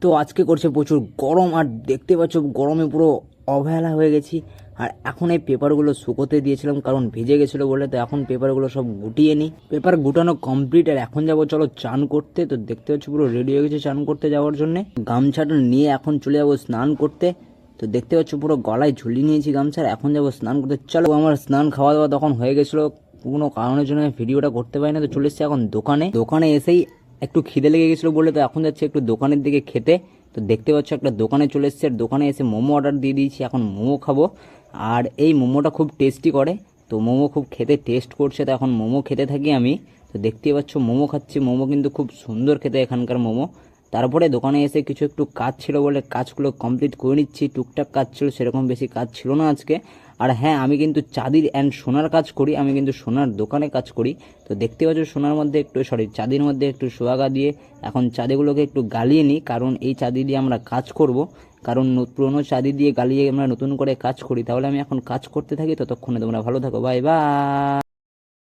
তো আজকে করছে প্রচুর গরম, আর দেখতে পাচ্ছ গরমে পুরো অবহেলা হয়ে গেছি। আর এখন এই পেপারগুলো শুকোতে দিয়েছিলাম কারণ ভিজে গেছিলো বলে, তো এখন পেপারগুলো সব গুটিয়ে নিই। পেপার গুটানো কমপ্লিট, আর এখন যাবো চলো চান করতে। তো দেখতে পাচ্ছ পুরো রেডি হয়ে গেছে চান করতে যাওয়ার জন্য। গামছাটা নিয়ে এখন চলে যাবো স্নান করতে। তো দেখতে পাচ্ছ পুরো গলায় ঝুলিয়ে নিয়েছি গামছার, এখন যাবো স্নান করতে। চলো, আমার স্নান খাওয়া দাওয়া তখন হয়ে গেছিলো, কোনো কারণের জন্য ভিডিওটা করতে পারি না। তো চলে এসেছি এখন দোকানে এসেই একটু খিদে লেগে গেছিলো বলে, তো এখন যাচ্ছে একটু দোকানের দিকে খেতে। তো দেখতে পাচ্ছ একটা দোকানে চলে এসেছে, আর দোকানে এসে মোমো অর্ডার দিয়ে দিয়েছি, এখন মোমো খাবো। আর এই মোমোটা খুব টেস্টি করে, তো মোমো খুব খেতে টেস্ট করছে, তো এখন মোমো খেতে থাকি আমি। তো দেখতেই পাচ্ছ মোমো খাচ্ছি, মোমো কিন্তু খুব সুন্দর খেতে এখানকার মোমো। তারপরে দোকানে এসে কিছু একটু কাজ ছিল বলে কাজগুলো কমপ্লিট করে নিচ্ছি। টুকটাক কাজ ছিল, সেরকম বেশি কাজ ছিল না আজকে। আর হ্যাঁ, আমি কিন্তু চাঁদির অ্যান্ড সোনার কাজ করি, আমি কিন্তু সোনার দোকানে কাজ করি। তো দেখতে পাচ্ছ সোনার মধ্যে একটু চাঁদির মধ্যে একটু সোয়াগা দিয়ে এখন চাঁদিগুলোকে একটু গালিয়ে নিই, কারণ এই চাঁদি দিয়ে আমরা কাজ করব। কারণ পুরোনো চাঁদি দিয়ে গালিয়ে আমরা নতুন করে কাজ করি। তাহলে আমি এখন কাজ করতে থাকি, ততক্ষণে তোমরা ভালো থাকো, বাই বাই।